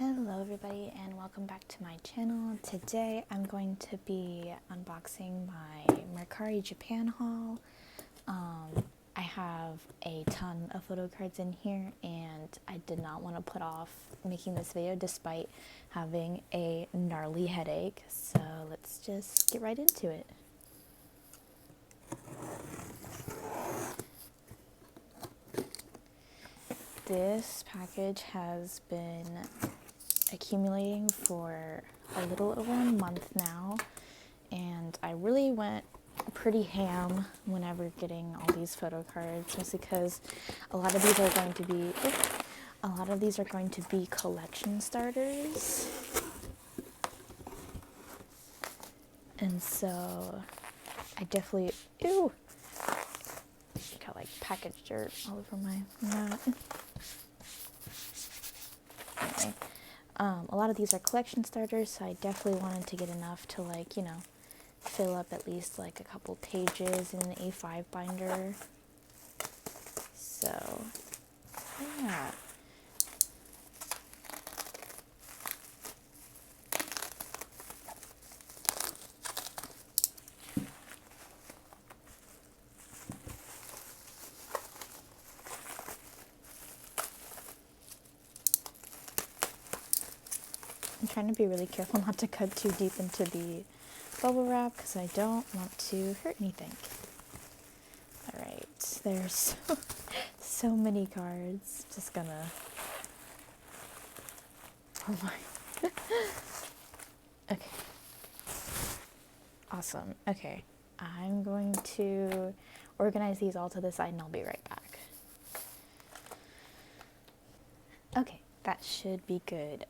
Hello everybody and welcome back to my channel. Today I'm going to be unboxing my Mercari Japan haul. I have a ton of photo cards in here and I did not want to put off making this video despite having a gnarly headache. So let's just get right into it. This package has been accumulating for a little over a month now, and I really went pretty ham whenever getting all these photo cards, mostly because a lot of these are going to be collection starters, and so I definitely got like package dirt all over my mat. Anyway, a lot of these are collection starters, so I definitely wanted to get enough to, like, you know, fill up at least like a couple pages in an A5 binder. So, yeah. I'm trying to be really careful not to cut too deep into the bubble wrap because I don't want to hurt anything. Alright, there's so many cards. Just gonna... Oh my... Okay. Awesome. Okay. I'm going to organize these all to the side and I'll be right back. Okay, that should be good.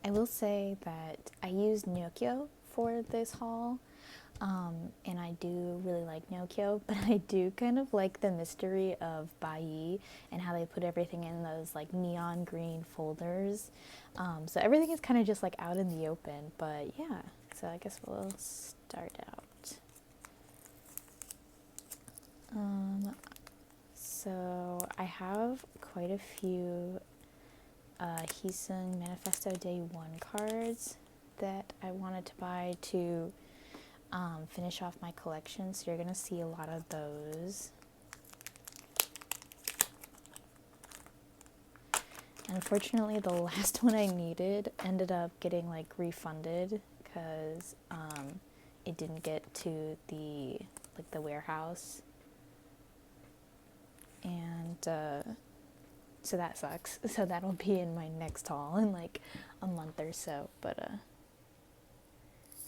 I will say that I used Nokia for this haul, and I do really like Nokia, but I do kind of like the mystery of Bai and how they put everything in those like neon green folders. So everything is kind of just like out in the open, but yeah, so I guess we'll start out. So I have quite a few Hisung Manifesto Day 1 cards that I wanted to buy to finish off my collection, so you're going to see a lot of those. Unfortunately, the last one I needed ended up getting like refunded because it didn't get to the warehouse, and so that sucks. So that'll be in my next haul in like a month or so. But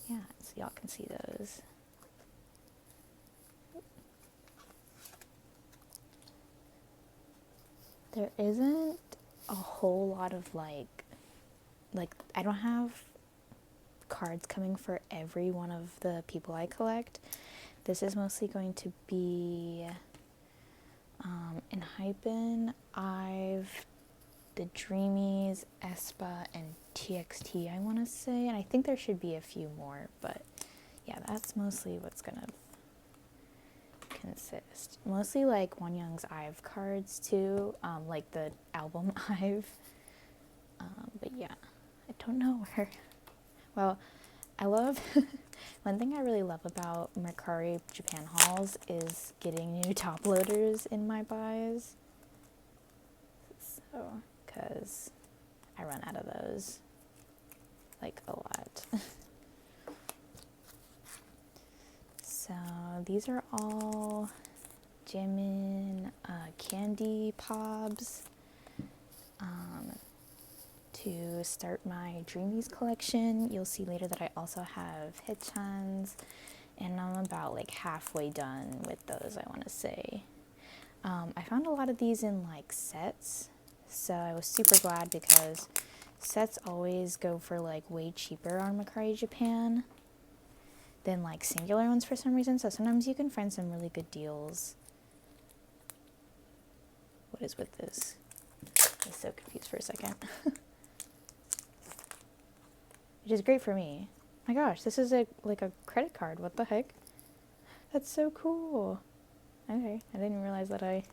yeah, so y'all can see those. There isn't a whole lot of like I don't have cards coming for every one of the people I collect. This is mostly going to be enhypen, the Dreamies, aespa, and TXT, I want to say, and I think there should be a few more, but yeah, that's mostly what's gonna consist. Mostly like Wonyoung's IVE cards too, like the album IVE, but yeah, I don't know where. Well, I love one thing I really love about Mercari Japan hauls is getting new top loaders in my buys. So, because I run out of those like a lot. So these are all Jimin candy pobs to start my Dreamies collection. You'll see later that I also have Hitchans, and I'm about like halfway done with those, I want to say. I found a lot of these in like sets, so I was super glad because sets always go for like way cheaper on Mercari Japan than like singular ones for some reason, so sometimes you can find some really good deals. What is with this? I was so confused for a second. Which is great for me. My gosh, this is like a credit card. What the heck? That's so cool. Okay, I didn't realize that okay.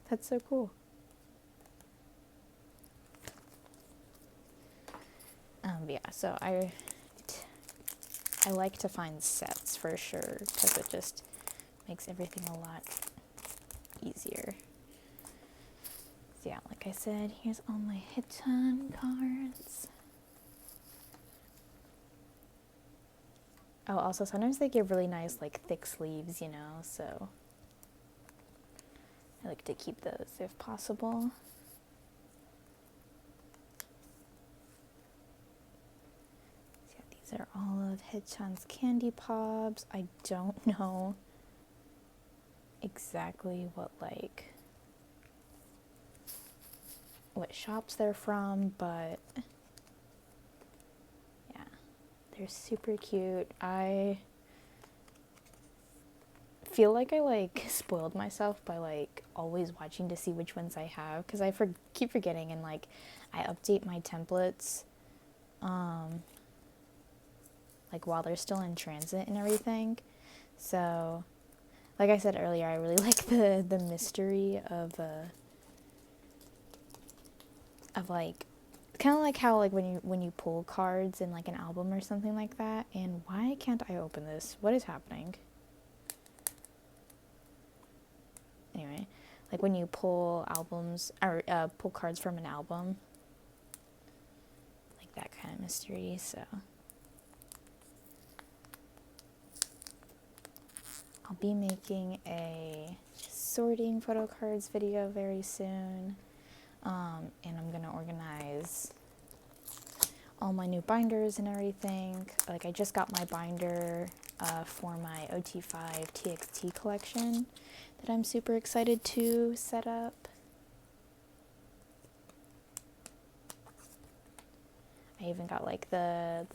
That's so cool. yeah, so I like to find sets for sure, because it just makes everything a lot easier. So yeah, like I said, here's all my Hiton cards. Oh, also sometimes they give really nice like thick sleeves, you know, so I like to keep those if possible. So yeah, these are all of Hiton's candy pops. I don't know exactly what shops they're from, but yeah, they're super cute. I feel like I like spoiled myself by like always watching to see which ones I have, because I keep forgetting, and like I update my templates like while they're still in transit and everything. So like I said earlier, I really like the mystery of like kind of like how like when you pull cards in like an album or something like that. And why can't I open this? What is happening? Anyway, like when you pull albums or pull cards from an album, like that kind of mystery. So I'll be making a sorting photo cards video very soon, and I'm gonna organize all my new binders and everything. Like I just got my binder for my OT5 TXT collection that I'm super excited to set up. I even got like the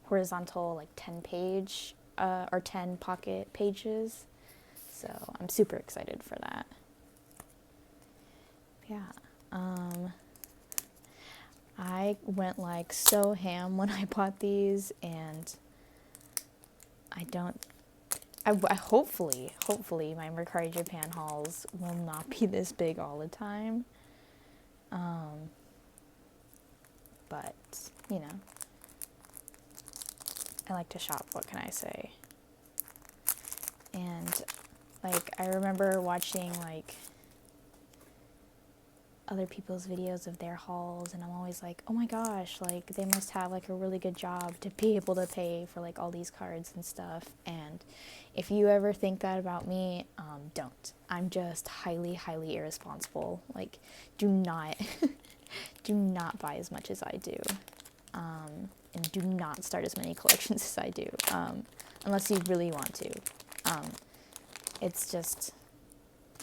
horizontal like 10 page or 10 pocket pages, so I'm super excited for that. Yeah, I went like so ham when I bought these, and I hopefully my Mercari Japan hauls will not be this big all the time. But, you know, I like to shop, what can I say? And, like, I remember watching, like, other people's videos of their hauls, and I'm always like, oh my gosh, like, they must have, like, a really good job to be able to pay for, like, all these cards and stuff. And if you ever think that about me, don't. I'm just highly, highly irresponsible. Like, do not, do not buy as much as I do. And do not start as many collections as I do, unless you really want to. It's just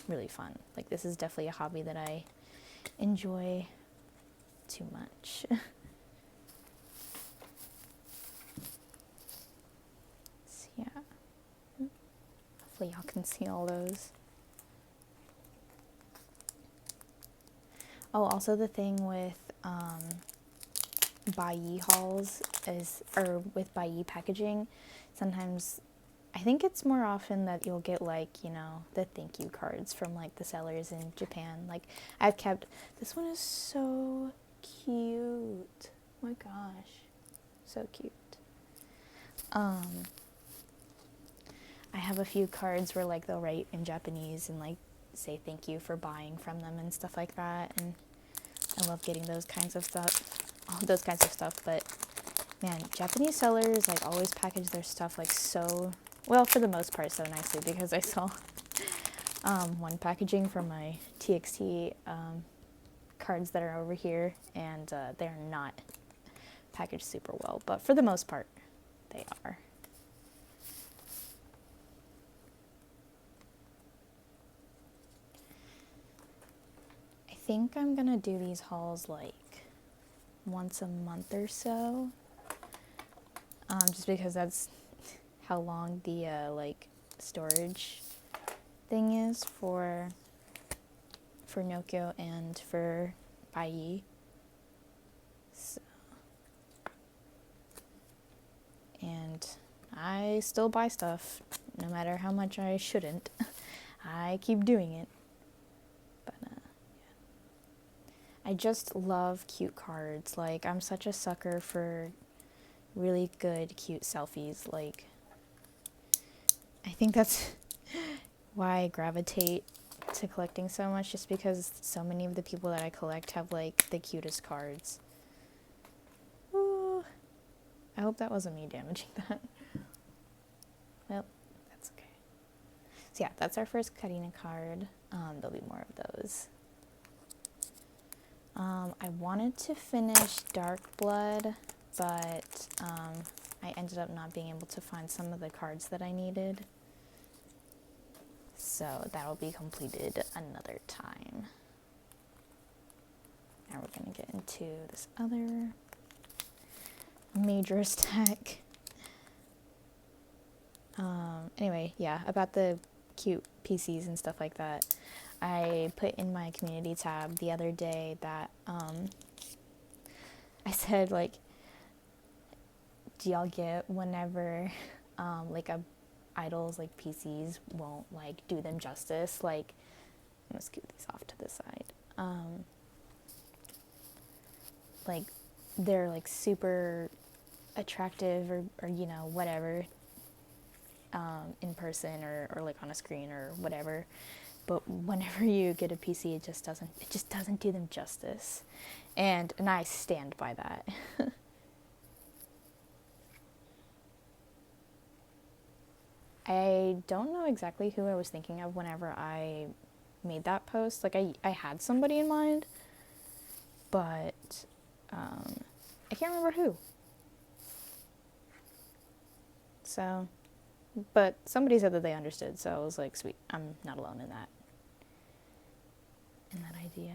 really fun. Like, this is definitely a hobby that I enjoy too much. So, yeah. Hopefully y'all can see all those. Oh, also the thing with Buyee hauls or with Buyee packaging, sometimes I think it's more often that you'll get like, you know, the thank you cards from like the sellers in Japan. Like I've kept, this one is so cute. Oh my gosh, so cute. I have a few cards where like they'll write in Japanese and like say thank you for buying from them and stuff like that, and I love getting those kinds of stuff. But man, Japanese sellers like always package their stuff like so well, for the most part, so nicely, because I saw one packaging for my TXT cards that are over here, and they're not packaged super well, but for the most part they are. I think I'm gonna do these hauls like once a month or so, just because that's how long the like storage thing is for Nokia and for Buyee. So, and I still buy stuff no matter how much I shouldn't. I keep doing it. But yeah. I just love cute cards. Like, I'm such a sucker for really good, cute selfies. Like, I think that's why I gravitate to collecting so much, just because so many of the people that I collect have, like, the cutest cards. Ooh. I hope that wasn't me damaging that. Well, that's okay. So yeah, that's our first Karina card. There'll be more of those. I wanted to finish Dark Blood, but I ended up not being able to find some of the cards that I needed. So that'll be completed another time. Now we're going to get into this other major stack. Anyway, yeah, about the cute PCs and stuff like that. I put in my community tab the other day that I said, like, do y'all get whenever like a idol's like PCs won't like do them justice? Like, I'm gonna scoot these off to the side. Like, they're like super attractive or you know, whatever, in person or like on a screen or whatever, but whenever you get a PC, it just doesn't do them justice, and I stand by that. I don't know exactly who I was thinking of whenever I made that post. Like, I had somebody in mind, but I can't remember who. So, but somebody said that they understood, so I was like, sweet, I'm not alone in that idea.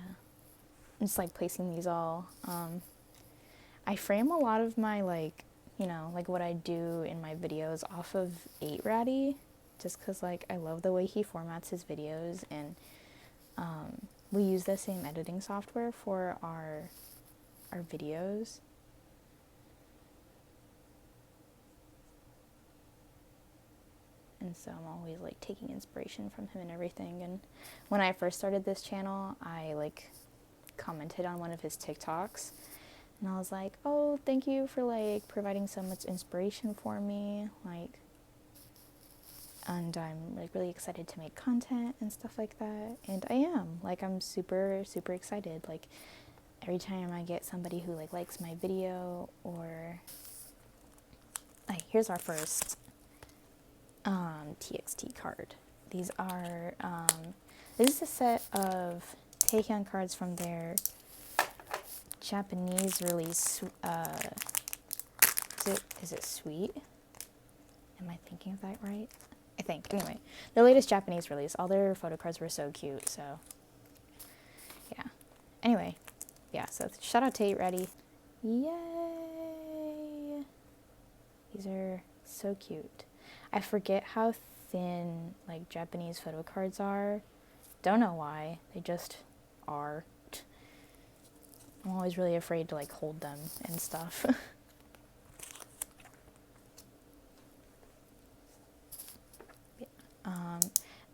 It's like placing these all, I frame a lot of my, like, you know, like what I do in my videos off of 8Ratty, just because, like, I love the way he formats his videos, and we use the same editing software for our videos. And so I'm always like taking inspiration from him and everything. And when I first started this channel, I like commented on one of his TikToks, and I was like, oh, thank you for like providing so much inspiration for me, like, and I'm like really excited to make content and stuff like that. And I am, like, I'm super excited. Like, every time I get somebody who like likes my video, or like, here's our first TXT card. These are this is a set of Taekyon cards from their Japanese release. Is it Sweet? Am I thinking of that right? I think. Anyway, their latest Japanese release. All their photo cards were so cute. So yeah. Anyway, yeah. So shout out to 8Ratty. Yay! These are so cute. I forget how thin like Japanese photo cards are. Don't know why. They just are. I'm always really afraid to like hold them and stuff.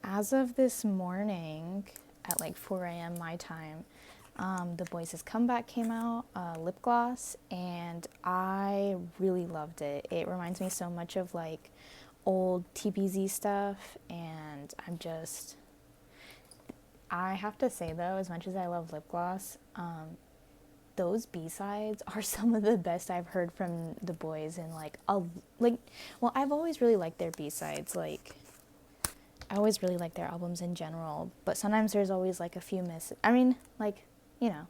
As of this morning at like 4 a.m. my time, The Boys' Comeback came out, lip gloss, and I really loved it. It reminds me so much of like old TBZ stuff, and I have to say though, as much as I love lip gloss, those B-sides are some of the best I've heard from The Boys in like well, I've always really liked their B-sides. Like, I always really like their albums in general, but sometimes there's always like a few misses. I mean, like, you know,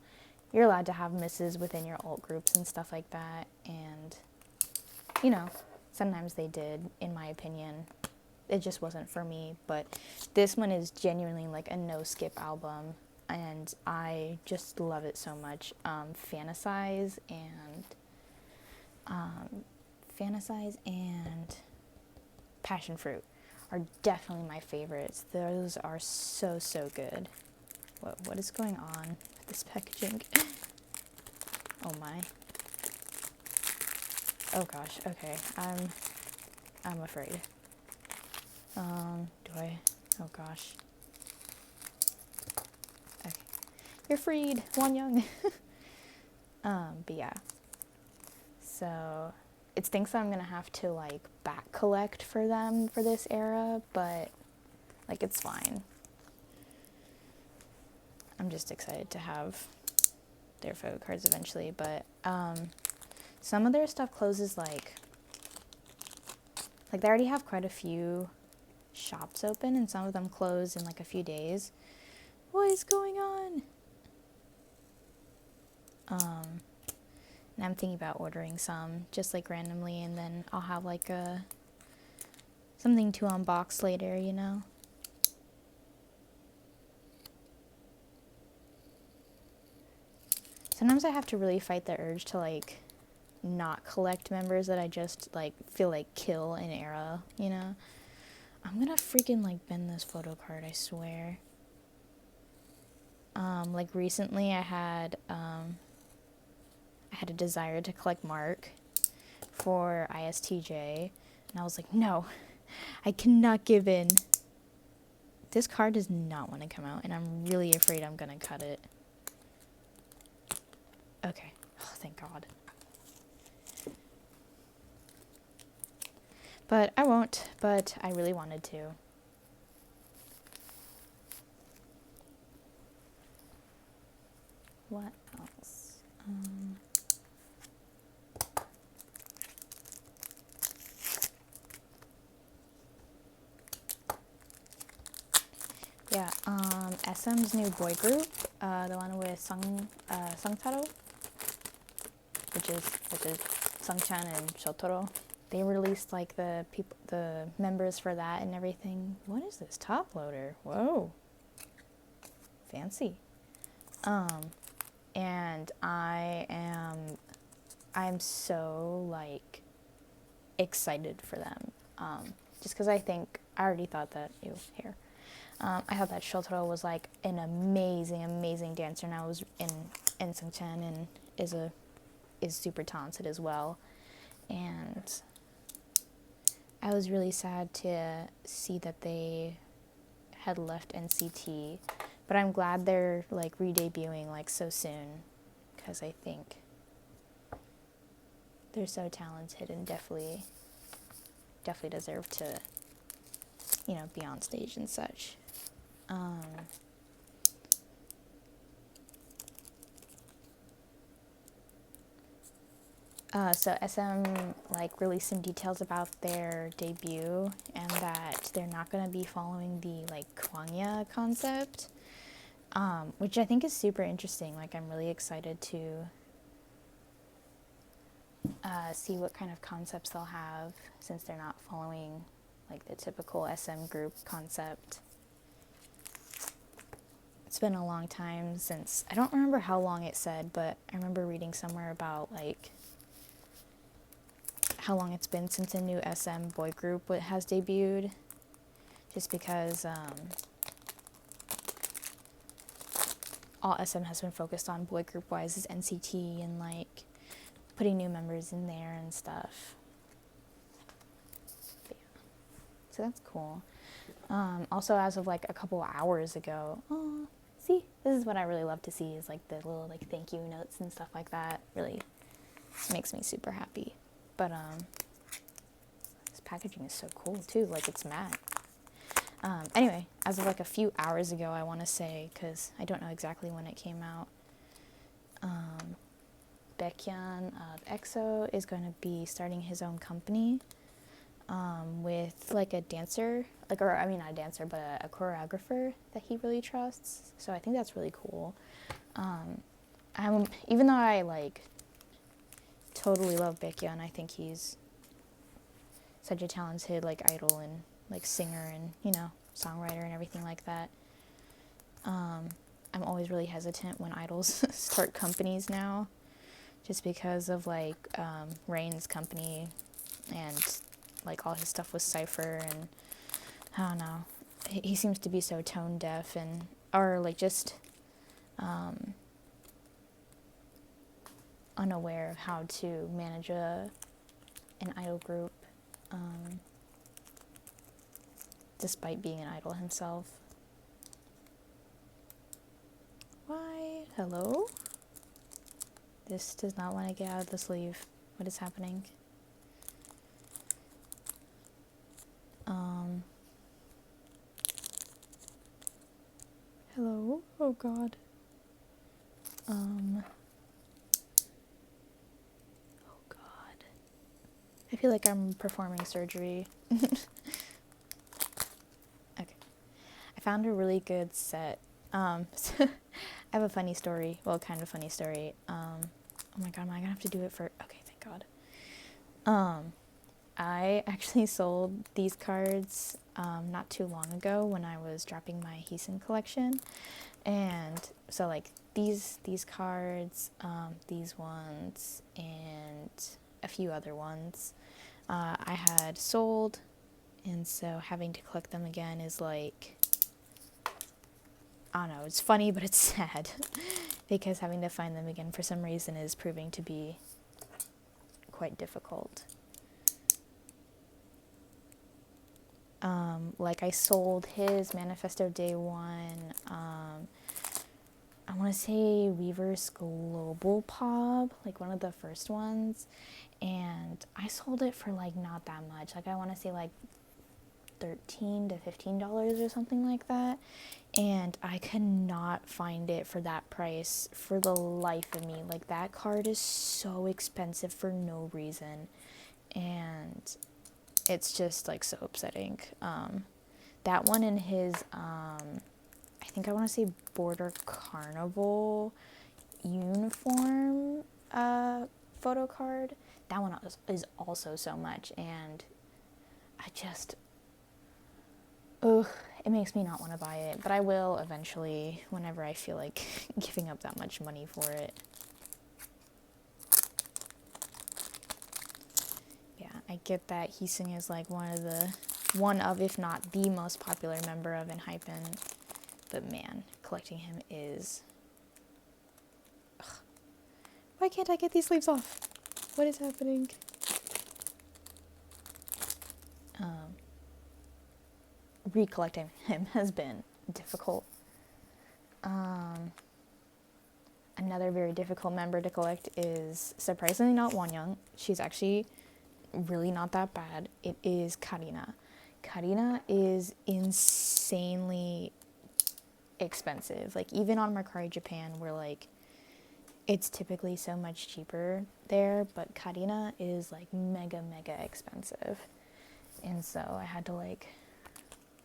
you're allowed to have misses within your alt groups and stuff like that, and you know, sometimes they did, in my opinion. It just wasn't for me, but this one is genuinely like a no-skip album, and I just love it so much. Fantasize and Passion Fruit are definitely my favorites. Those are so good. What is going on with this packaging? Oh my. Oh gosh, okay. I'm afraid. Oh gosh. Okay. you're freed, Wonyoung. But yeah, so it stinks that I'm gonna have to like back collect for them for this era, but like it's fine. I'm just excited to have their photo cards eventually, but some of their stuff closes like they already have quite a few shops open, and some of them close in like a few days. What is going on? And I'm thinking about ordering some just like randomly, and then I'll have like something to unbox later, you know? Sometimes I have to really fight the urge to like not collect members that I just like feel like kill in era, you know? I'm gonna freaking like bend this photo card, I swear. Like recently I had a desire to collect Mark for ISTJ, and I was like, no, I cannot give in. This card does not want to come out, and I'm really afraid I'm gonna cut it. Okay, oh, thank God. But I won't, but I really wanted to. What else? Yeah, SM's new boy group, the one with Sungtaro, which is Sungchan and Shotaro. They released like the members for that and everything. What is this top loader? Whoa, fancy. And I'm so like excited for them. Just because I already thought that I thought that Shotaro was like an amazing dancer, and I was in Sungchan and is super talented as well. And I was really sad to see that they had left NCT, but I'm glad they're like re-debuting like so soon, because I think they're so talented and definitely deserve to, you know, be on stage and such. So SM like released some details about their debut, and that they're not going to be following the like Kwangya concept, which I think is super interesting. Like I'm really excited to see what kind of concepts they'll have, since they're not following like the typical SM group concept. It's been a long time since, I don't remember how long it said, but I remember reading somewhere about like how long it's been since a new SM boy group has debuted, just because all SM has been focused on boy group wise is NCT, and like putting new members in there and stuff. But yeah. So that's cool. Also, as of like a couple hours ago, see, this is what I really love to see, is like the little like thank you notes and stuff like that. Really makes me super happy. But this packaging is so cool too, like it's matte. Anyway, as of like a few hours ago, I want to say, because I don't know exactly when it came out, Baekhyun of EXO is going to be starting his own company with like a dancer, not a dancer, but a choreographer that he really trusts. So I think that's really cool. Even though I like totally love Baekhyun, I think he's such a talented like idol and like singer and, you know, songwriter and everything like that. I'm always really hesitant when idols start companies now, just because of like Rain's company and like all his stuff with Cypher, and I don't know, he seems to be so tone deaf and or like just unaware of how to manage an idol group, despite being an idol himself. Why? Hello? This does not want to get out of the sleeve. What is happening? Hello? Oh god. Oh god. I feel like I'm performing surgery. Okay. I found a really good set. So I have a funny story. Well, kind of funny story. Oh my god, am I gonna have to do it for... Okay, thank god. I actually sold these cards not too long ago when I was dropping my enhypen collection. And so like these cards, these ones, and a few other ones I had sold, and so having to collect them again is like, I don't know, it's funny, but it's sad because having to find them again for some reason is proving to be quite difficult. Like I sold his Manifesto Day 1, I want to say Weaver's Global Pop, like one of the first ones, and I sold it for like not that much. Like I want to say like $13 to $15 or something like that, and I could not find it for that price for the life of me. Like that card is so expensive for no reason, and it's just like so upsetting. That one and his I think I want to say Border Carnival uniform photo card, that one is also so much, and I just, ugh, it makes me not want to buy it, but I will eventually whenever I feel like giving up that much money for it. Yeah, I get that Heesung is like one of, if not the most popular member of enhypen, but man, collecting him is... Ugh. Why can't I get these sleeves off? What is happening? Recollecting him has been difficult. Another very difficult member to collect is surprisingly not Wonyoung. She's actually really not that bad. It is Karina. Karina is insanely expensive. Like even on Mercari Japan, where like it's typically so much cheaper there, but Karina is like mega expensive. And so I had to like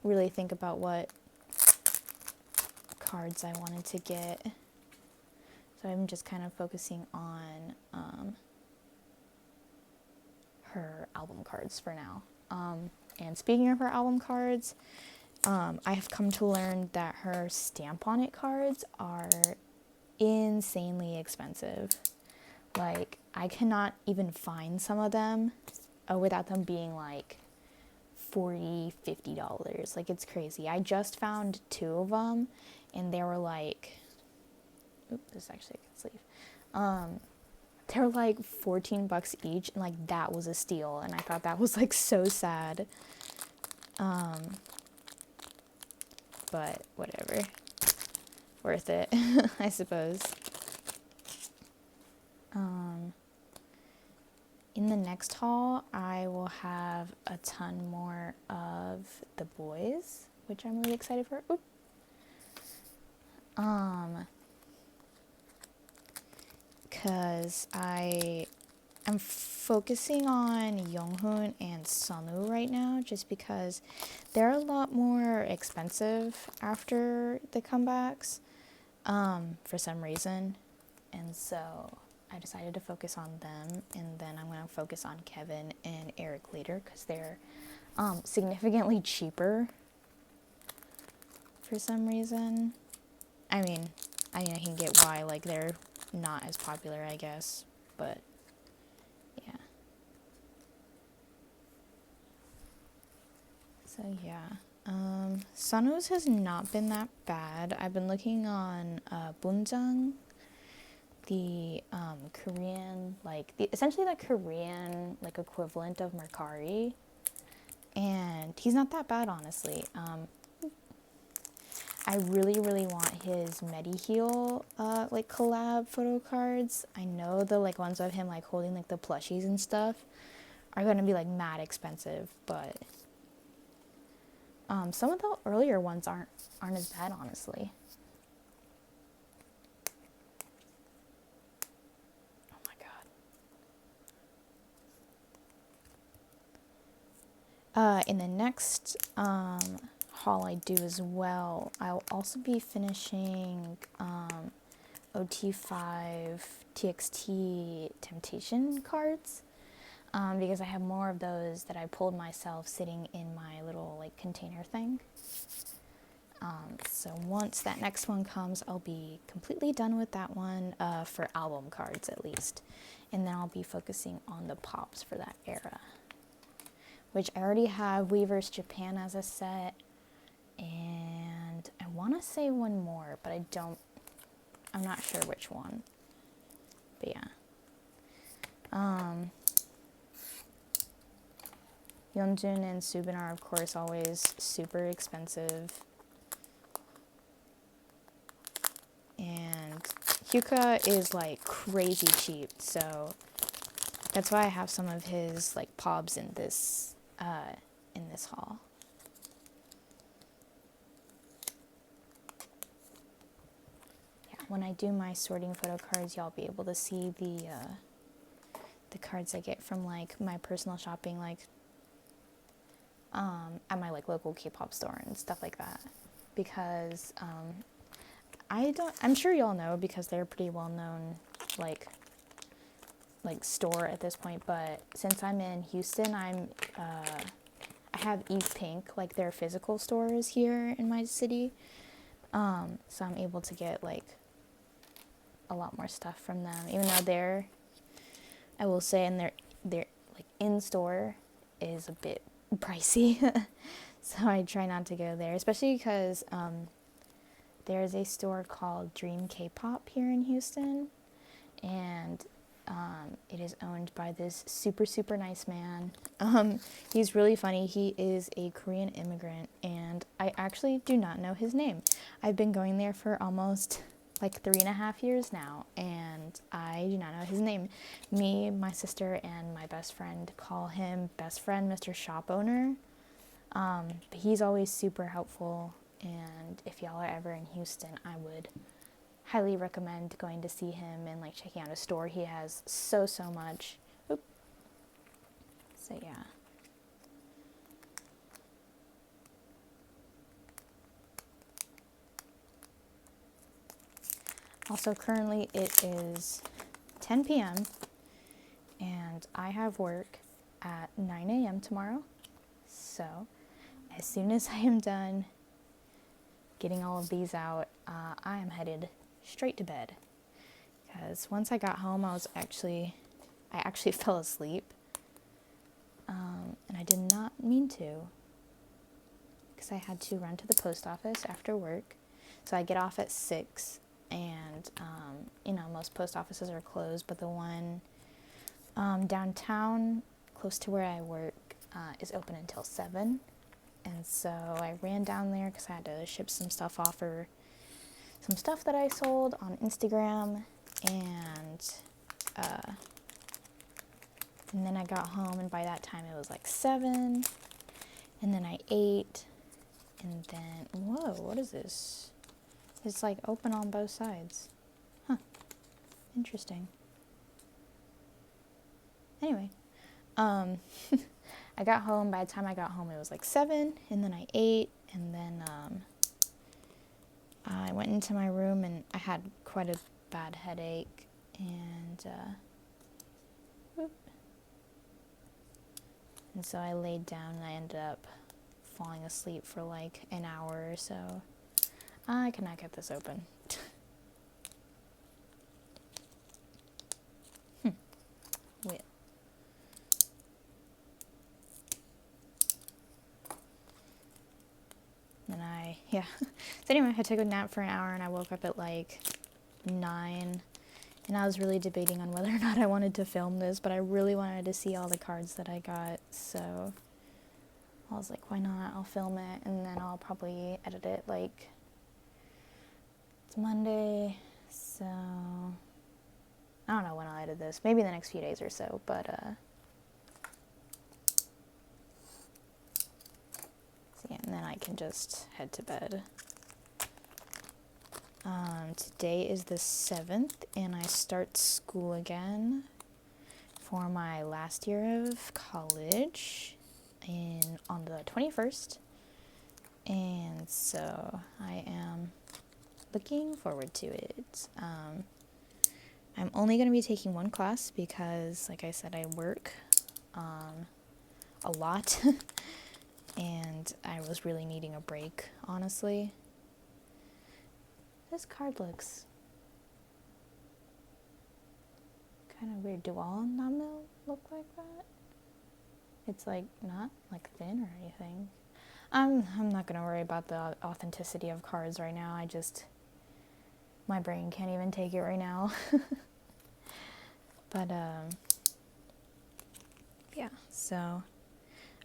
really think about what cards I wanted to get. So I'm just kind of focusing on her album cards for now. And speaking of her album cards, I have come to learn that her stamp on it cards are insanely expensive. Like I cannot even find some of them without them being like $40-50. Like it's crazy. I just found 2 of them and they were like, oops, this is actually a good sleeve. They were like $14 each, and like that was a steal, and I thought that was like so sad. But whatever, worth it. I suppose. In the next haul, I will have a ton more of the boys, which I'm really excited for. Oop. Because I am focusing on Younghoon and Sunwoo right now, just because they're a lot more expensive after the comebacks, for some reason, and so I decided to focus on them, and then I'm going to focus on Kevin and Eric later, because they're significantly cheaper for some reason. I mean, I can get why, like, they're not as popular, I guess, but yeah. So yeah, Sunwoo's has not been that bad. I've been looking on Bunjang, the Korean, like essentially the Korean like equivalent of Mercari, and he's not that bad, honestly. I really, really want his Mediheal, like, collab photo cards. I know the, like, ones of him, like, holding, like, the plushies and stuff are gonna be, like, mad expensive, but some of the earlier ones aren't as bad, honestly. Oh my god. In the next haul I do as well, I'll also be finishing OT5 TXT Temptation cards, because I have more of those that I pulled myself sitting in my little, like, container thing. So once that next one comes, I'll be completely done with that one, for album cards at least. And then I'll be focusing on the pops for that era, which I already have Weavers Japan as a set, and I want to say one more, but I'm not sure which one. But yeah. Yeonjun and Subin are, of course, always super expensive. And Hyuka is, like, crazy cheap, so that's why I have some of his, like, pobs in this haul. Yeah, when I do my sorting photo cards, y'all be able to see the cards I get from, like, my personal shopping, like, at my, like, local K-pop store and stuff like that, because I'm sure y'all know, because they're a pretty well-known, like store at this point, but since I'm in Houston, I have Eve Pink, like, their physical stores here in my city, so I'm able to get, like, a lot more stuff from them, even though I will say, and their like, in-store is a bit pricey, so I try not to go there, especially because there's a store called Dream K-Pop here in Houston, and it is owned by this super, super nice man. He's really funny. He is a Korean immigrant, and I actually do not know his name. I've been going there for almost, like, 3.5 years now, and I do not know his name. Me, my sister, and my best friend call him Best Friend Mr. Shop Owner. But he's always super helpful, and if y'all are ever in Houston, I would highly recommend going to see him and, like, checking out his store. He has so much. Oop. So yeah. Also, currently it is 10 p.m. and I have work at 9 a.m. tomorrow. So as soon as I am done getting all of these out, I am headed straight to bed. Because once I got home, I actually fell asleep. And I did not mean to, because I had to run to the post office after work. So I get off at 6, and most post offices are closed, but the one downtown close to where I work is open until 7. And so I ran down there because I had to ship some stuff off for some stuff that I sold on Instagram, and then I got home, and by that time it was like 7, and then I ate, and then, whoa, what is this? It's, like, open on both sides. Huh, interesting. Anyway, I got home. By the time I got home, it was like 7, and then I ate, and then I went into my room, and I had quite a bad headache, and so I laid down, and I ended up falling asleep for like an hour or so. I cannot get this open. Wait. And so anyway, I took a nap for an hour, and I woke up at like 9, and I was really debating on whether or not I wanted to film this, but I really wanted to see all the cards that I got, so I was like, why not? I'll film it, and then I'll probably edit it like Monday, so I don't know when I'll edit this. Maybe the next few days or so, but so yeah, and then I can just head to bed. Today is the 7th, and I start school again for my last year of college on the 21st, and so I am looking forward to it. I'm only going to be taking one class because, like I said, I work a lot, and I was really needing a break, honestly. This card looks kind of weird. Do all enamel look like that? It's like not like thin or anything. I'm not gonna worry about the authenticity of cards right now. My brain can't even take it right now. But yeah, so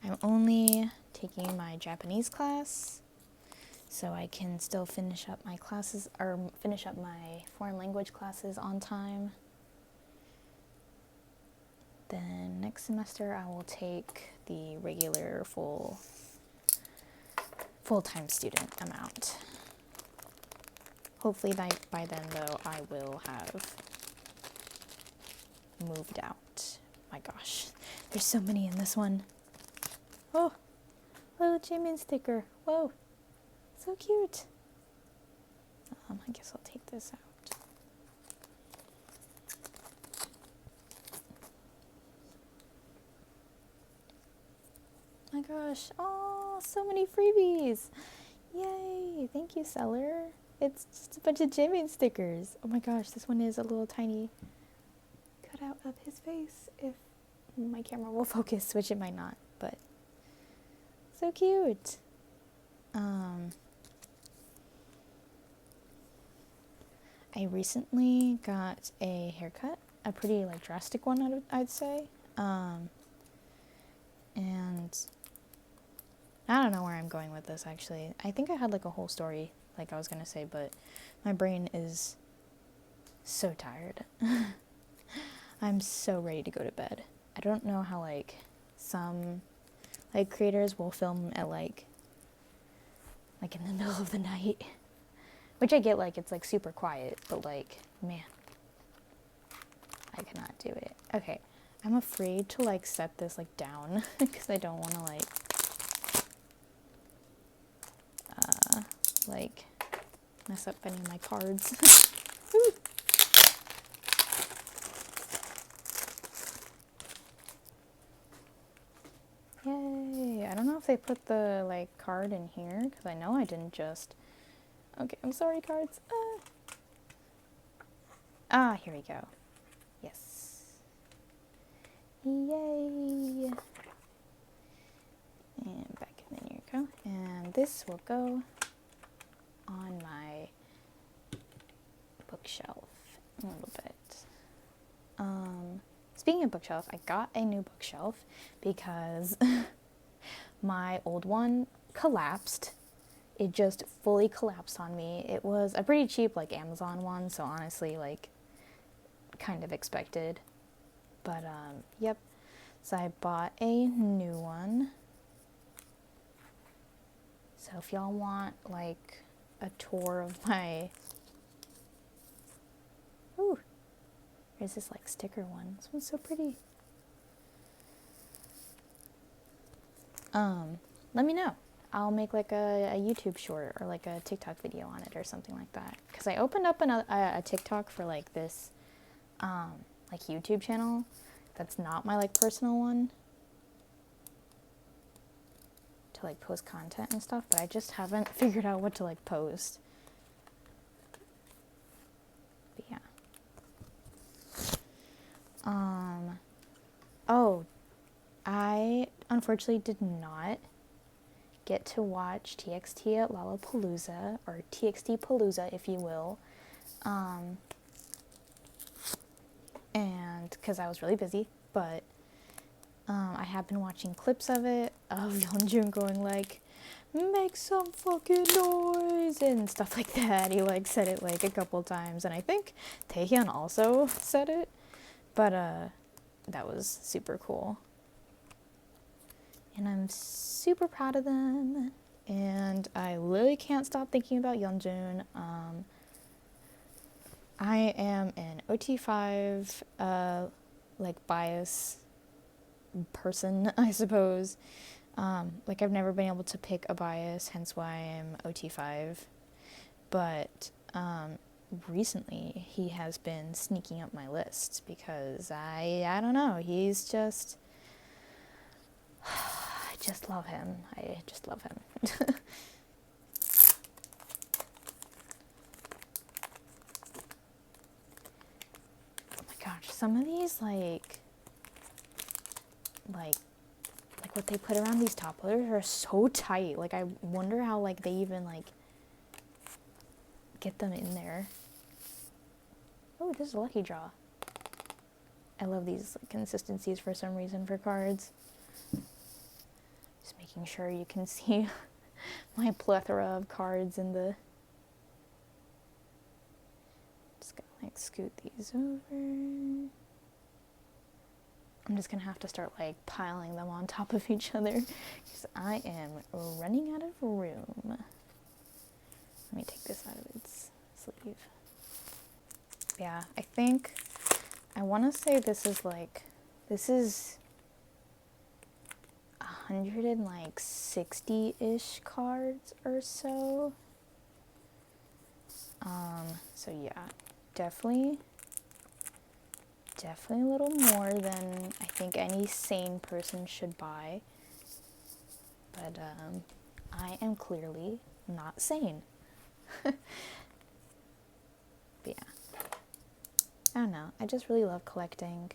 I'm only taking my Japanese class, so I can still finish up my classes, or finish up my foreign language classes on time. Then next semester I will take the regular full-time student amount. Hopefully by then, though, I will have moved out. My gosh, there's so many in this one. Oh, little Jimin sticker. Whoa. So cute. I guess I'll take this out. My gosh. Oh, so many freebies. Yay. Thank you, seller. It's just a bunch of Jimin stickers. Oh my gosh, this one is a little tiny cutout of his face. If my camera will focus, which it might not, but so cute. I recently got a haircut, a pretty like drastic one, I'd say. And I don't know where I'm going with this, actually. I think I had like a whole story like I was gonna say, but my brain is so tired. I'm so ready to go to bed. I don't know how like some like creators will film at like in the middle of the night. Which I get, like, it's, like, super quiet, but, like, man, I cannot do it. Okay, I'm afraid to, like, set this, like, down, because I don't want to, like, mess up any of my cards. Yay! I don't know if they put the, like, card in here, because I know I didn't just... Okay, I'm sorry, cards. Here we go. Yes. Yay! And back, and then here you go. And this will go on my bookshelf a little bit. Speaking of bookshelf, I got a new bookshelf because my old one collapsed. It just fully collapsed on me. It was a pretty cheap, like, Amazon one, so honestly, like, kind of expected. But, yep. So I bought a new one. So if y'all want, like, a tour of my... Ooh. There's this, like, sticker one. This one's so pretty. Let me know. I'll make like a YouTube short or like a TikTok video on it or something like that. Because I opened up a TikTok for like this like YouTube channel that's not my like personal one to like post content and stuff, but I just haven't figured out what to like post. But yeah. Oh, I unfortunately did not get to watch TXT at Lollapalooza, or TXT Palooza, if you will, and because I was really busy, but I have been watching clips of it, of Yeonjun going like, make some fucking noise and stuff like that. He like said it like a couple times, and I think Taehyun also said it, but that was super cool. And I'm super proud of them, and I literally can't stop thinking about Yeonjun. I am an OT5 like bias person, I suppose. Like I've never been able to pick a bias, hence why I'm OT5. But recently he has been sneaking up my list because I don't know, he's just I just love him. I just love him. Oh my gosh, some of these like what they put around these top loaders are so tight. Like I wonder how like they even like get them in there. Oh, this is a lucky draw. I love these like, consistencies for some reason for cards. Just making sure you can see my plethora of cards in the... Just gonna like scoot these over. I'm just gonna have to start like piling them on top of each other because I am running out of room. Let me take this out of its sleeve. Yeah, I think I want to say this is 160-ish cards or so. So yeah, definitely a little more than I think any sane person should buy. But I am clearly not sane. But yeah, I don't know. I just really love collecting.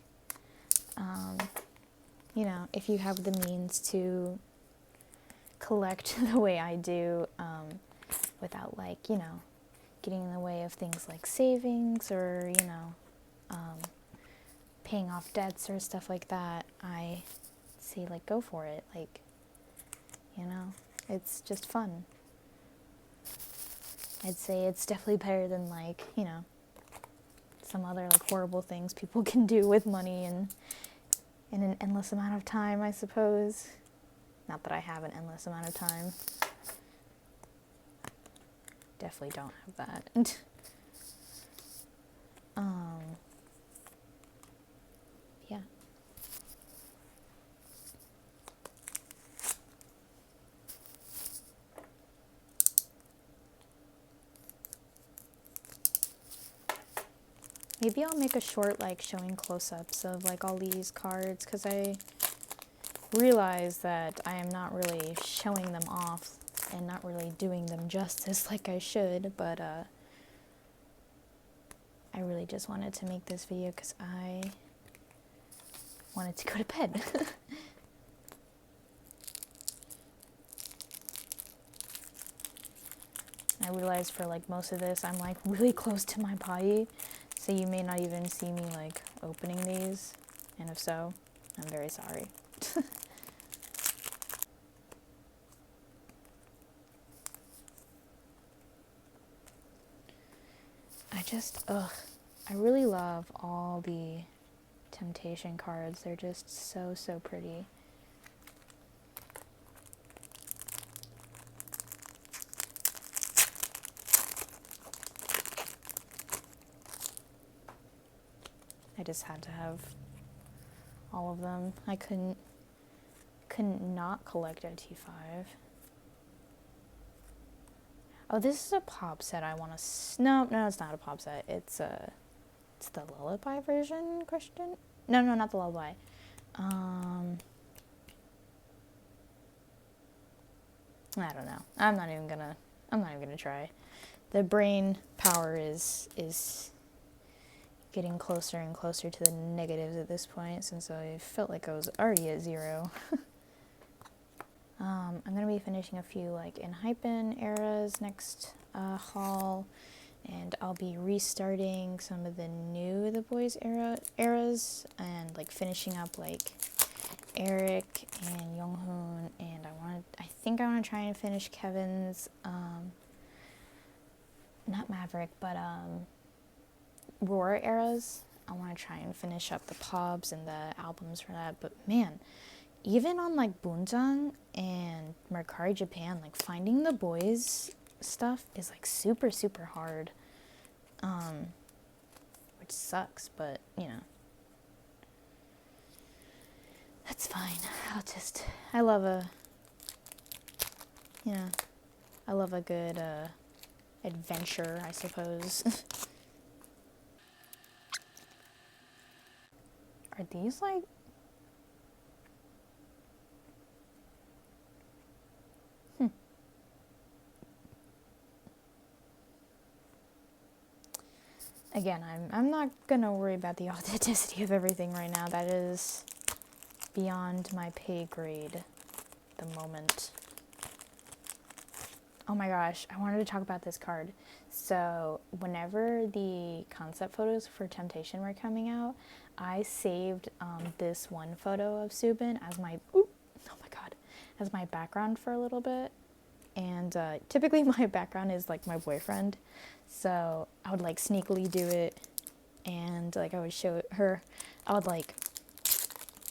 You know, if you have the means to collect the way I do, without like, you know, getting in the way of things like savings or, you know, paying off debts or stuff like that, I say like go for it. Like, you know, it's just fun. I'd say it's definitely better than like, you know, some other like horrible things people can do with money and in an endless amount of time, I suppose. Not that I have an endless amount of time. Definitely don't have that. Yeah. Maybe I'll make a short like showing close-ups of like all these cards, because I realize that I am not really showing them off and not really doing them justice like I should, but I really just wanted to make this video because I wanted to go to bed. I realized for like most of this I'm like really close to my body, so you may not even see me like opening these, and if so, I'm very sorry. I really love all the Temptation cards. They're just so pretty. I just had to have all of them. I couldn't not collect OT5. Oh, this is a pop set I want to... No, it's not a pop set. It's the lullaby version, question? No, not the lullaby. I don't know. I'm not even gonna try. The brain power is getting closer and closer to the negatives at this point, since I felt like I was already at 0. I'm going to be finishing a few like enhypen eras next haul, and I'll be restarting some of the new The Boys eras and like finishing up like Eric and Younghoon, and I think I want to try and finish Kevin's, not Maverick, but Roar eras. I want to try and finish up the pubs and the albums for that. But man, even on like Bunjang and Mercari Japan, like finding the boys stuff is like super, super hard. Which sucks, but you know. That's fine. I love a good adventure, I suppose. Are these like... Again, I'm not gonna worry about the authenticity of everything right now. That is beyond my pay grade at the moment. Oh my gosh, I wanted to talk about this card. So whenever the concept photos for Temptation were coming out, I saved this one photo of Subin as my as my background for a little bit. And typically my background is like my boyfriend, so I would like sneakily do it, and like I would show her, I would like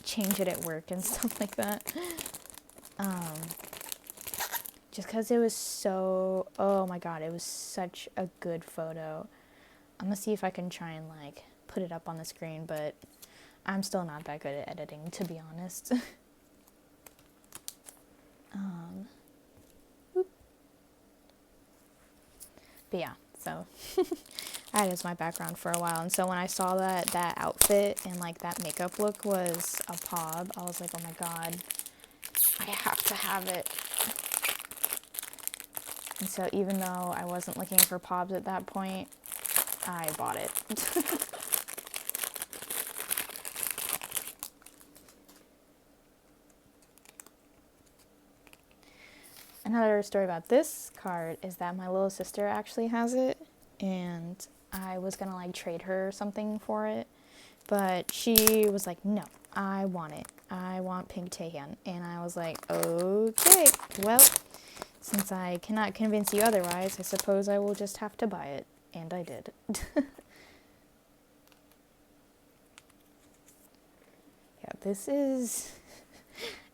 change it at work and stuff like that. Just because it was so, oh my god, it was such a good photo. I'm gonna see if I can try and like put it up on the screen, but I'm still not that good at editing, to be honest. But yeah, so I had it as my background for a while, and so when I saw that outfit and like that makeup look was a pop, I was like, oh my god, I have to have it. And so even though I wasn't looking for pobs at that point, I bought it. Another story about this card is that my little sister actually has it, and I was gonna like trade her something for it, but she was like, no, I want it. I want Pink Taehyun. And I was like, okay, well, since I cannot convince you otherwise, I suppose I will just have to buy it. And I did. Yeah, this is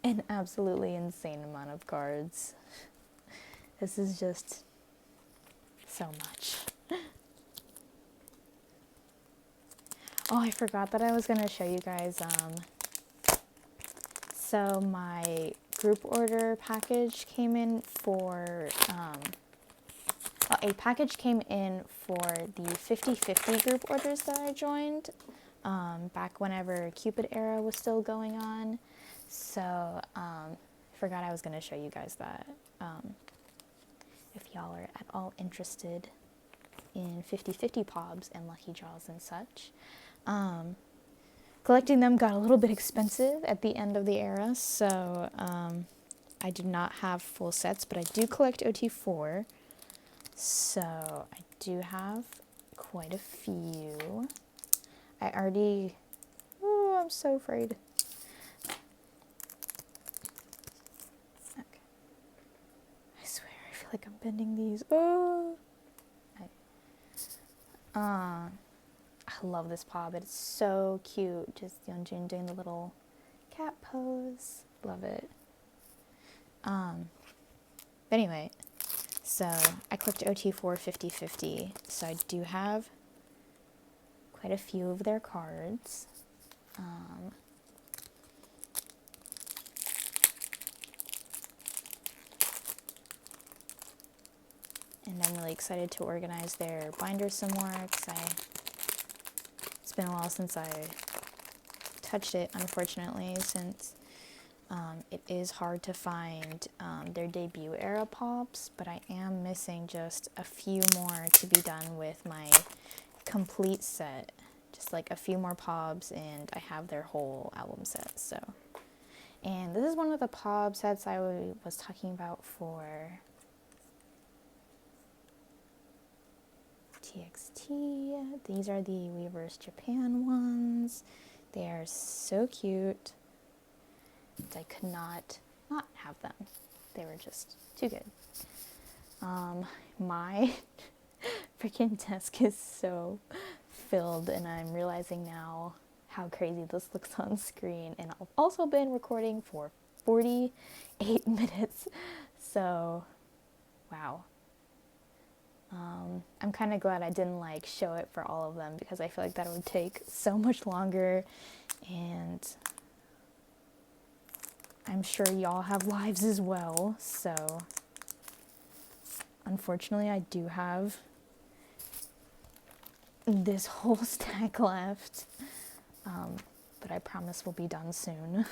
an absolutely insane amount of cards. This is just so much. Oh, I forgot that I was going to show you guys, so my group order package came in for, a package came in for the 50/50 group orders that I joined, back whenever Cupid era was still going on. So, I forgot I was going to show you guys that, if y'all are at all interested in 50/50 pobs and lucky draws and such. Collecting them got a little bit expensive at the end of the era, so I did not have full sets, but I do collect OT4, so I do have quite a few. I already, oh, I'm so afraid. Okay. I swear, I feel like I'm bending these. Oh! I love this pop. It's so cute. Just Yeonjun doing the little cat pose. Love it. But anyway, so I clicked OT4 50/50. So I do have quite a few of their cards. And I'm really excited to organize their binders some more, because it's been a while since I touched it, unfortunately, since it is hard to find their debut era pops, but I am missing just a few more to be done with my complete set. Just like a few more pops, and I have their whole album set. So, and this is one of the pop sets I was talking about for TXT. These are the Weverse Japan ones. They are so cute. I could not have them. They were just too good. My freaking desk is so filled, and I'm realizing now how crazy this looks on screen. And I've also been recording for 48 minutes. So, wow. I'm kind of glad I didn't like show it for all of them, because I feel like that would take so much longer, and I'm sure y'all have lives as well. So unfortunately I do have this whole stack left, but I promise we'll be done soon.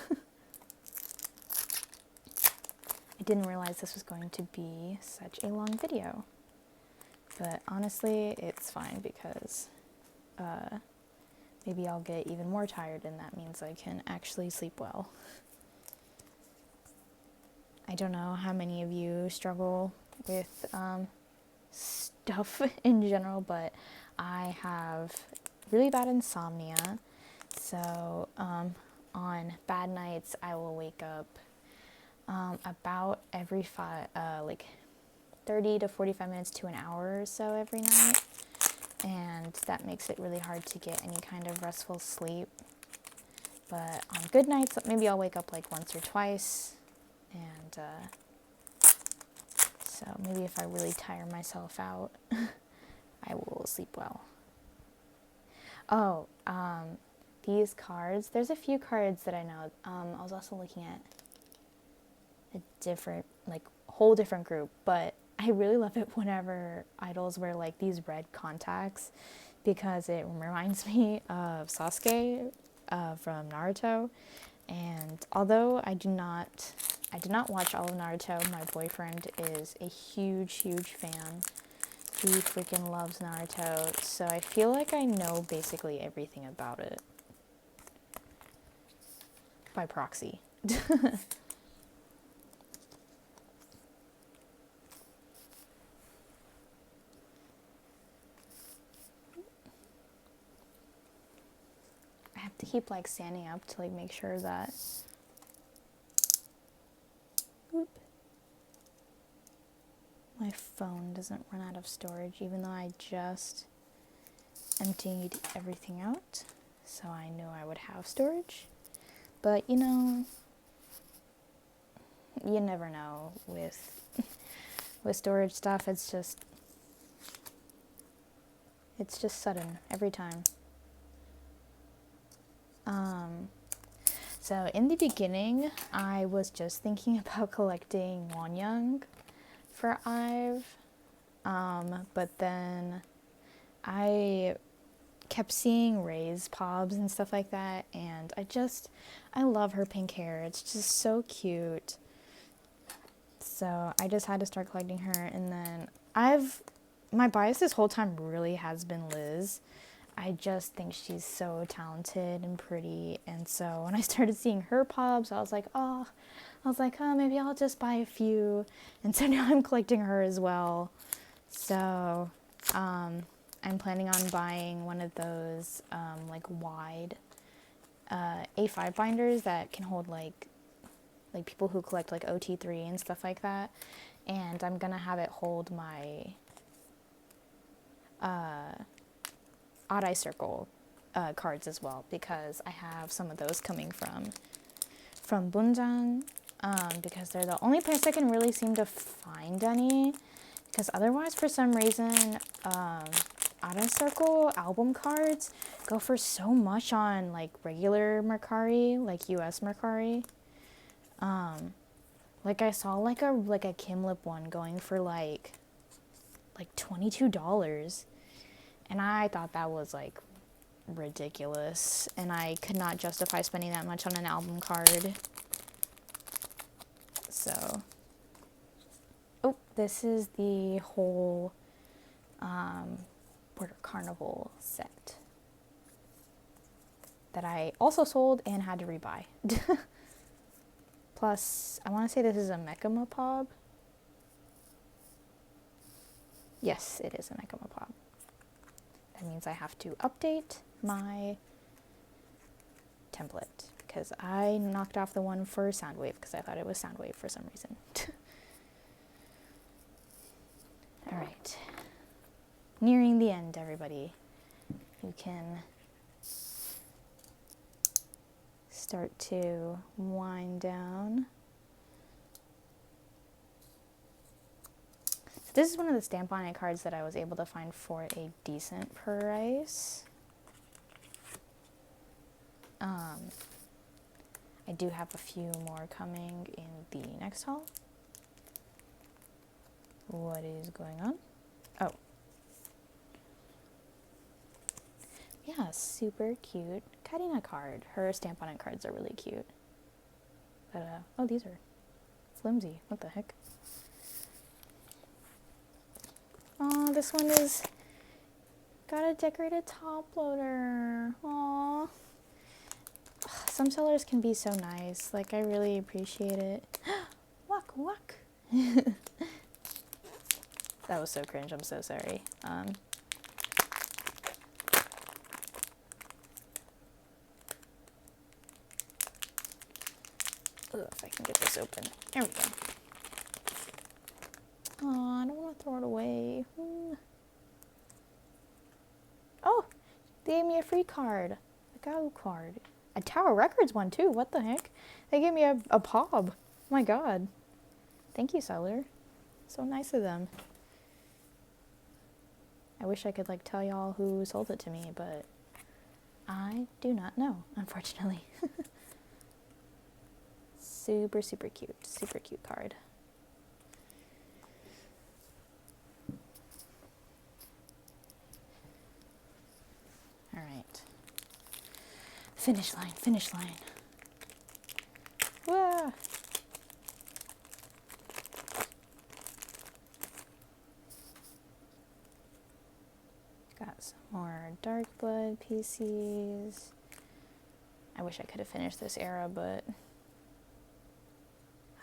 I didn't realize this was going to be such a long video. But honestly, it's fine, because maybe I'll get even more tired, and that means I can actually sleep well. I don't know how many of you struggle with stuff in general, but I have really bad insomnia. So on bad nights, I will wake up about every 30 to 45 minutes to an hour or so every night, and that makes it really hard to get any kind of restful sleep. But on good nights, maybe I'll wake up like once or twice, and so maybe if I really tire myself out, I will sleep well. Oh, these cards, there's a few cards that I know. I was also looking at a different, like, whole different group, but I really love it whenever idols wear like these red contacts, because it reminds me of Sasuke from Naruto. And although I did not watch all of Naruto, my boyfriend is a huge fan. He freaking loves Naruto, so I feel like I know basically everything about it by proxy. I have to keep like standing up to like make sure that my phone doesn't run out of storage, even though I just emptied everything out, so I knew I would have storage. But you know, you never know with storage stuff. It's just sudden every time. So in the beginning, I was just thinking about collecting Wonyoung for IVE, but then I kept seeing Ray's pobs and stuff like that, and I love her pink hair. It's just so cute. So I just had to start collecting her, and then my bias this whole time really has been Liz. I just think she's so talented and pretty, and so when I started seeing her pobs, I was like, oh, maybe I'll just buy a few, and so now I'm collecting her as well. So I'm planning on buying one of those like wide A5 binders that can hold like people who collect like OT3 and stuff like that, and I'm gonna have it hold my Odd Eye Circle cards as well, because I have some of those coming from Bunjang, because they're the only place I can really seem to find any, because otherwise for some reason Odd Eye Circle album cards go for so much on like regular mercari, like US mercari. Like I saw like a Kim Lip one going for like $22. And I thought that was like ridiculous, and I could not justify spending that much on an album card. So, oh, this is the whole Border Carnival set that I also sold and had to rebuy. Plus, I want to say this is a Mechama Pob. Yes, it is a Mechama Pob. That means I have to update my template. because I knocked off the one for Soundwave because I thought it was Soundwave for some reason. All right. Nearing the end, everybody. You can start to wind down. So this is one of the Stamp-On-It cards that I was able to find for a decent price. I do have a few more coming in the next haul. What is going on? Oh. Yeah, super cute Karina card. Her Stamp-On-It cards are really cute. But, oh, these are flimsy. What the heck? Oh, this one is got a decorated top loader. Aw. Some sellers can be so nice. Like, I really appreciate it. Walk, walk. That was so cringe. I'm so sorry. Ugh, if I can get this open. There we go. Oh, I don't want to throw it away. Oh, they gave me a free card. A Go card. A Tower Records one, too. What the heck? They gave me a POB. Oh my god. Thank you, seller. So nice of them. I wish I could, like, tell y'all who sold it to me, but I do not know, unfortunately. Super, super cute. Super cute card. All right. Finish line, finish line. Whoa! Got some more Dark Blood PCs. I wish I could have finished this era, but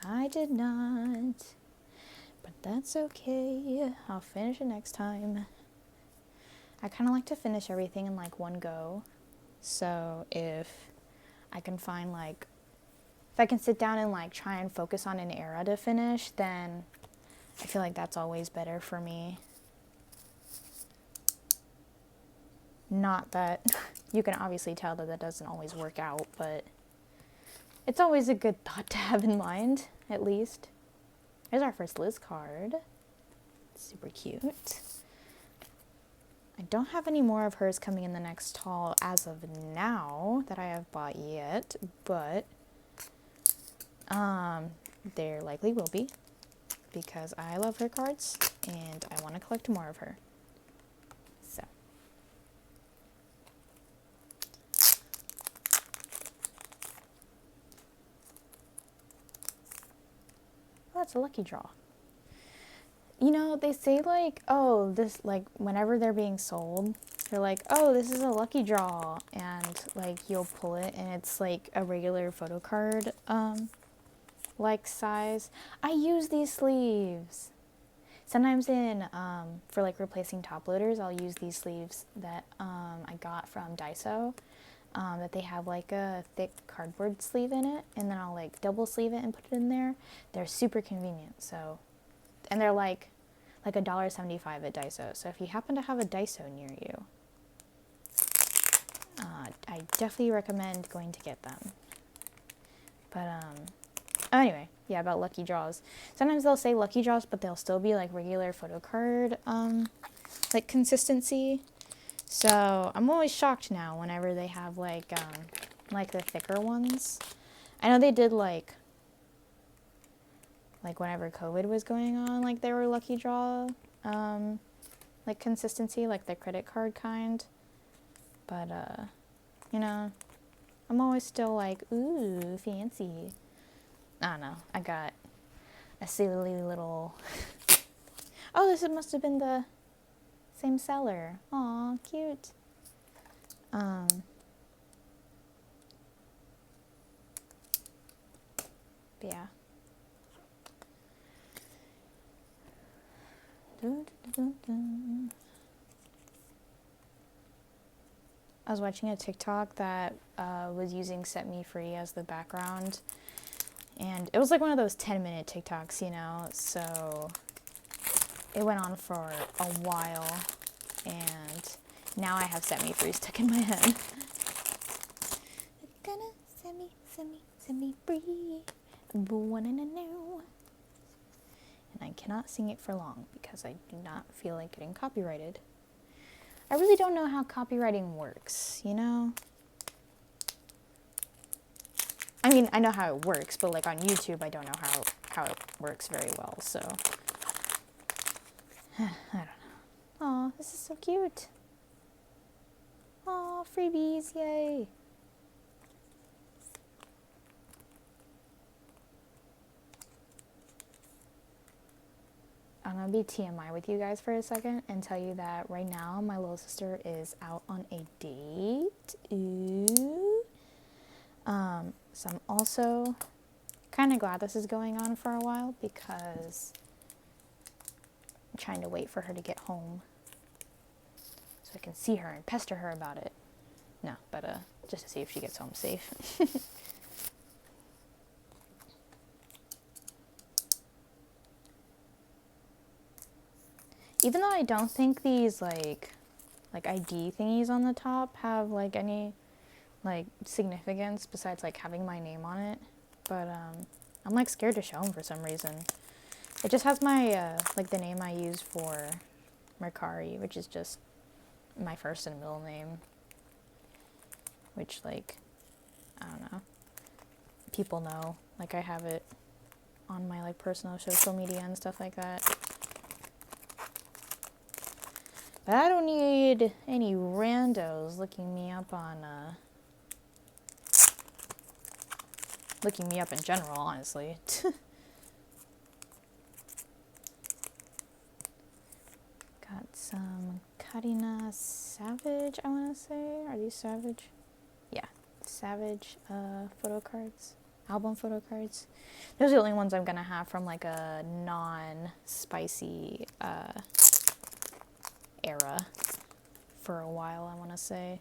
I did not. But that's okay. I'll finish it next time. I kind of like to finish everything in like one go. So if I can find like, if I can sit down and like try and focus on an era to finish, then I feel like that's always better for me. Not that you can obviously tell that that doesn't always work out, but it's always a good thought to have in mind, at least. There's our first Liz card. Super cute. I don't have any more of hers coming in the next haul as of now that I have bought yet, but there likely will be because I love her cards and I want to collect more of her. So. Oh, that's a lucky draw. You know, they say like, oh, this, like, whenever they're being sold, they're like, oh, this is a lucky draw, and like you'll pull it and it's like a regular photo card like size. I use these sleeves sometimes in for like replacing top loaders. I'll use these sleeves that I got from Daiso, that they have like a thick cardboard sleeve in it, and then I'll like double sleeve it and put it in there. They're super convenient. So, and they're like $1.75 at Daiso. So if you happen to have a Daiso near you, I definitely recommend going to get them. But anyway, yeah, about lucky draws. Sometimes they'll say lucky draws, but they'll still be like regular photo card like consistency. So I'm always shocked now whenever they have like the thicker ones. I know they did like whenever COVID was going on, like they were lucky draw like consistency, like the credit card kind. But you know, I'm always still like, ooh, fancy. I don't know. I got a silly little oh, this must have been the same seller. Aw, cute. But yeah. I was watching a TikTok that was using Set Me Free as the background. And it was like one of those 10-minute TikToks, you know, so it went on for a while, and now I have Set Me Free stuck in my head. Gonna set me free, born in a new. And I cannot sing it for long because I do not feel like getting copyrighted. I really don't know how copywriting works, you know? I mean, I know how it works, but like on YouTube, I don't know how it works very well, so. I don't know. Aw, this is so cute. Aw, freebies, yay. I'm gonna be TMI with you guys for a second and tell you that right now my little sister is out on a date. Ooh. So I'm also kind of glad this is going on for a while because I'm trying to wait for her to get home so I can see her and pester her about it. No, but just to see if she gets home safe. Even though I don't think these like ID thingies on the top have like any like significance besides like having my name on it, but I'm like scared to show them for some reason. It just has my like the name I use for Mercari, which is just my first and middle name, which like I don't know, people know, like I have it on my like personal social media and stuff like that. But I don't need any randos looking me up in general, honestly. Got some Karina Savage, I want to say. Are these Savage? Yeah, Savage photo cards, album photo cards. Those are the only ones I'm going to have from like a non-spicy era for a while, I want to say.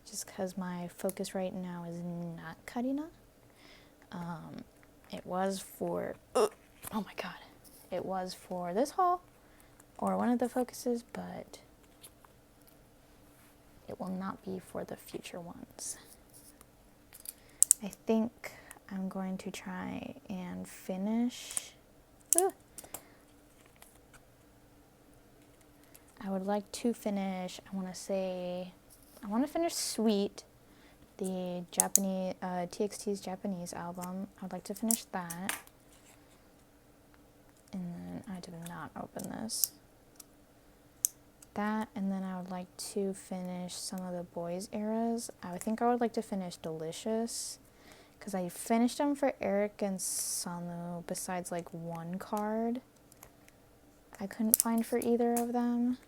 Just because my focus right now is not Karina. It was for, oh my god, it was for this haul, or one of the focuses, but it will not be for the future ones. I think I'm going to try and finish, I would like to finish, I want to finish Sweet, the Japanese, TXT's Japanese album. I would like to finish that. And then I did not open this. That, and then I would like to finish some of the boys' eras. I think I would like to finish Delicious, because I finished them for Eric and Sanu, besides like one card I couldn't find for either of them.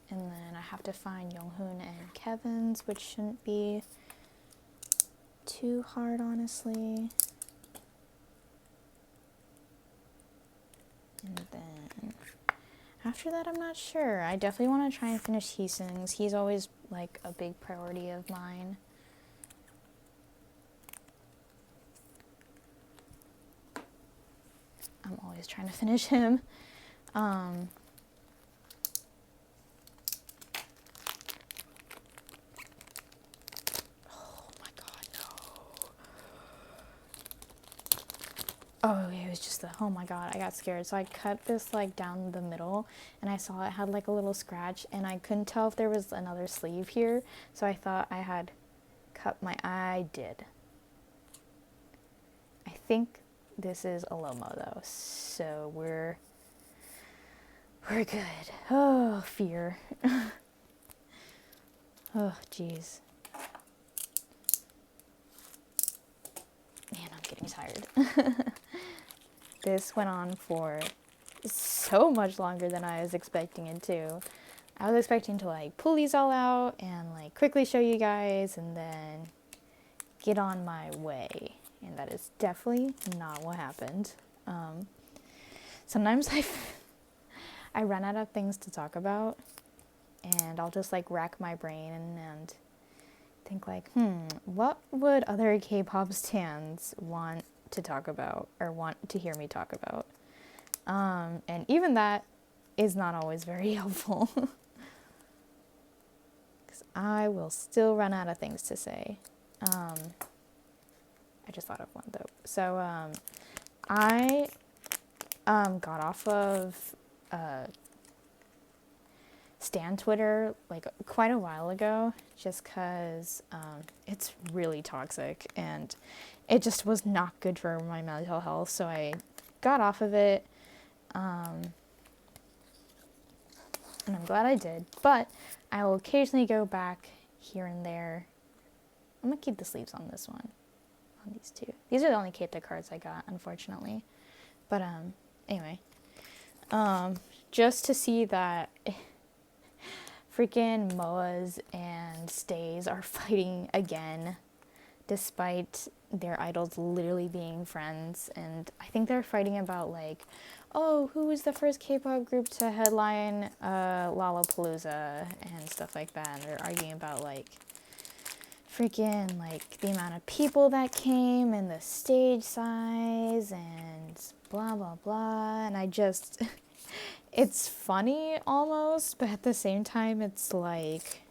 And then I have to find Younghoon and Kevin's, which shouldn't be too hard, honestly. And then after that, I'm not sure. I definitely want to try and finish Heesung's. He's always like a big priority of mine. I'm always trying to finish him. Oh, it was just oh my god, I got scared. So I cut this like down the middle, and I saw it had like a little scratch, and I couldn't tell if there was another sleeve here, so I thought I had cut I did. I think this is a Lomo though, so we're good. Oh, fear. Oh, jeez. Man, I'm getting tired. This went on for so much longer than I was expecting it to. I was expecting to like pull these all out and like quickly show you guys and then get on my way. And that is definitely not what happened. Sometimes I I run out of things to talk about, and I'll just like rack my brain and think like, what would other K-pop stans want to talk about or want to hear me talk about? And even that is not always very helpful. Because I will still run out of things to say. I just thought of one though. So I got off of Stan Twitter like quite a while ago, just because it's really toxic and it just was not good for my mental health. So I got off of it, and I'm glad I did. But I will occasionally go back here and there. I'm gonna keep the sleeves on this one, on these two. These are the only keita cards I got, unfortunately. But anyway, just to see that freaking MOAs and stays are fighting again, despite their idols literally being friends. And I think they're fighting about like, oh, who was the first K-pop group to headline Lollapalooza and stuff like that. And they're arguing about like freaking like the amount of people that came and the stage size and blah blah blah. And I just it's funny almost, but at the same time it's like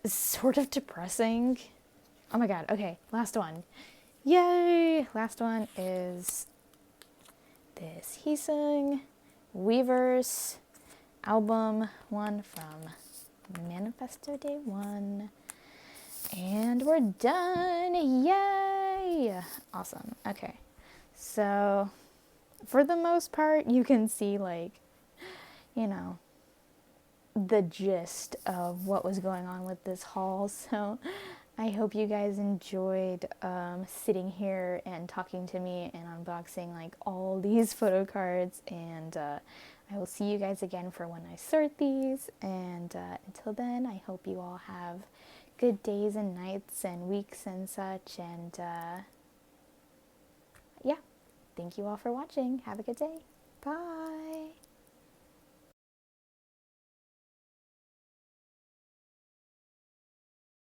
sort of depressing. Oh my god, okay, last one. Yay! Last one is this Heesung Weverse album one from Manifesto Day 1. And we're done! Yay! Awesome. Okay. So, for the most part, you can see, like, you know, the gist of what was going on with this haul. So, I hope you guys enjoyed sitting here and talking to me and unboxing, like, all these photo cards. And I will see you guys again for when I sort these. And until then, I hope you all have good days and nights and weeks and such. And yeah, thank you all for watching. Have a good day. Bye.